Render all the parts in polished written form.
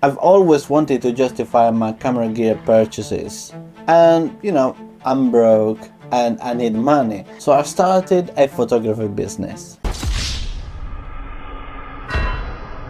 I've always wanted to justify my camera gear purchases, and I'm broke and I need money, so I started a photography business.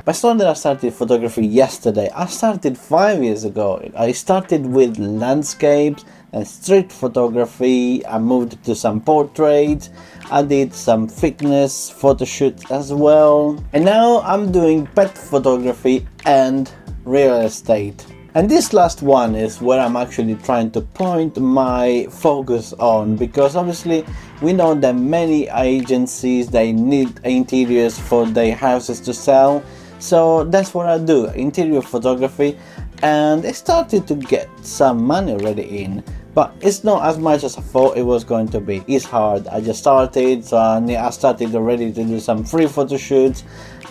But it's not that I started photography yesterday. I started 5 years ago. I started with landscapes and street photography. I moved to some portraits. I did some fitness photo shoots as well. And now I'm doing pet photography and real estate. And this last one is where I'm actually trying to point my focus on, because obviously we know that many agencies, they need interiors for their houses to sell. So that's what I do, interior photography, and I started to get some money already in, but it's not as much as I thought it was going to be. It's hard. I just started, so I started already to do some free photo shoots,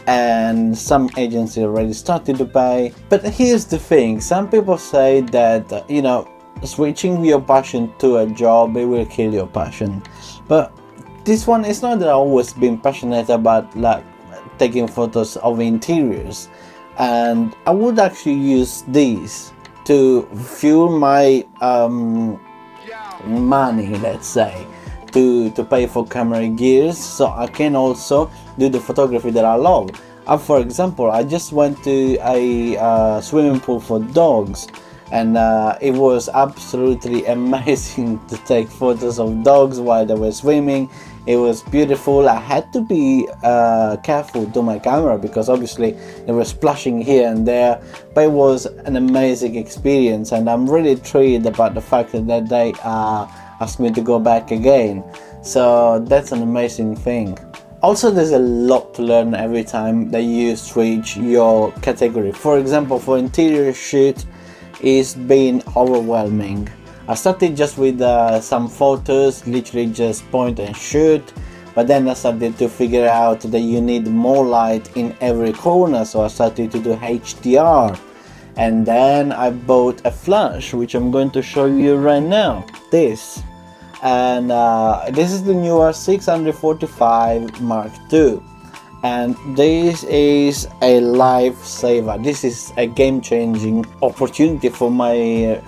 and some agency already started to pay. But here's the thing, some people say that switching your passion to a job, it will kill your passion. But this one, it's not that I've always been passionate about like taking photos of interiors, and I would actually use these to fuel my money, let's say, to pay for camera gears, so I can also do the photography that I love. For example, I just went to a swimming pool for dogs, and it was absolutely amazing to take photos of dogs while they were swimming. It was beautiful. I had to be careful to my camera because obviously they were splashing here and there, but it was an amazing experience, and I'm really thrilled about the fact that they asked me to go back again. So that's an amazing thing. Also, there's a lot to learn every time that you switch your category. For example, for interior shoot, it's been overwhelming. I started just with some photos, literally just point and shoot, but then I started to figure out that you need more light in every corner, so I started to do HDR, and then I bought a flash, which I'm going to show you right now, this, and this is the newer 645 Mark II. And this is a lifesaver. This is a game-changing opportunity for my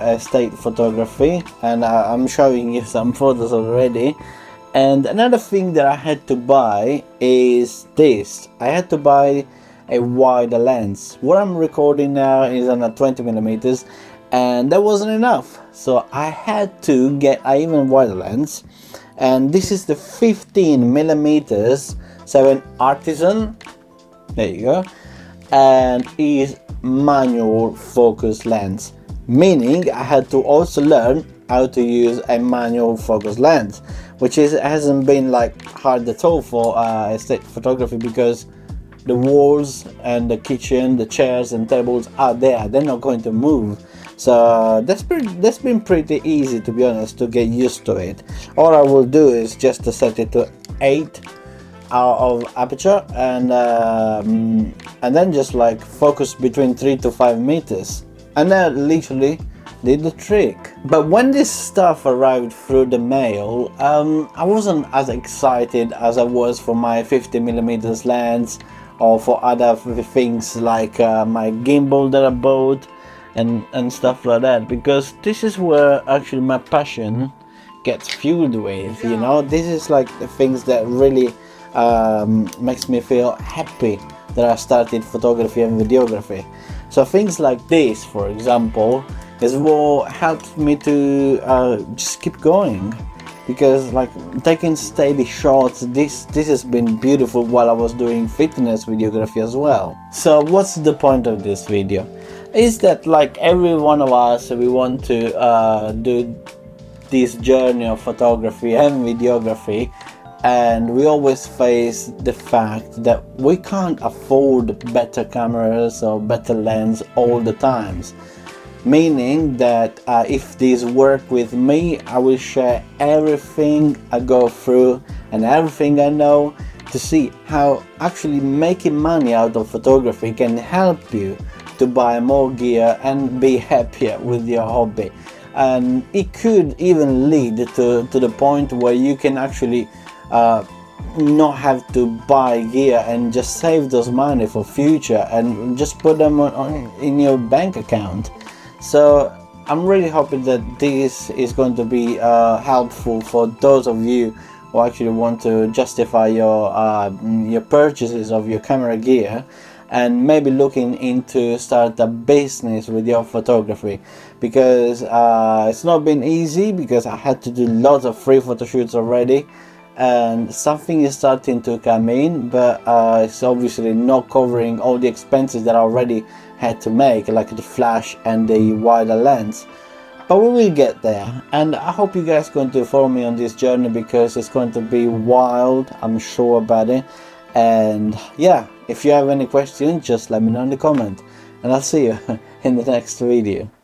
estate photography, and I'm showing you some photos already. And another thing that I had to buy is this. I had to buy a wider lens. What I'm recording now is on a 20mm, and that wasn't enough, so I had to get an even wider lens, and this is the 15mm 7 Artisan, there you go, and is manual focus lens, meaning I had to also learn how to use a manual focus lens, which hasn't been like hard at all for estate photography, because the walls and the kitchen, the chairs and tables are there, they're not going to move. So that's been pretty easy, to be honest, to get used to it. All I will do is just to set it to 8 of aperture, and then just like focus between 3 to 5 meters, and that literally did the trick. But when this stuff arrived through the mail, I wasn't as excited as I was for my 50mm lens, or for other things like my gimbal that I bought and stuff like that, because this is where actually my passion gets fueled with, this is like the things that really makes me feel happy that I started photography and videography. So things like this, for example, is what helps me to just keep going, because like taking steady shots, this has been beautiful while I was doing fitness videography as well. So what's the point of this video? Is that like every one of us, we want to do this journey of photography and videography, and we always face the fact that we can't afford better cameras or better lens all the times, meaning that if these work with me, I will share everything I go through and everything I know to see how actually making money out of photography can help you to buy more gear and be happier with your hobby. And it could even lead to the point where you can actually not have to buy gear and just save those money for future and just put them in your bank account. So I'm really hoping that this is going to be helpful for those of you who actually want to justify your purchases of your camera gear, and maybe looking into start a business with your photography, because it's not been easy, because I had to do lots of free photo shoots already, and something is starting to come in, but it's obviously not covering all the expenses that I already had to make, like the flash and the wider lens. But we will get there, and I hope you guys are going to follow me on this journey, because it's going to be wild, I'm sure about it. And yeah, if you have any questions, just let me know in the comment, and I'll see you in the next video.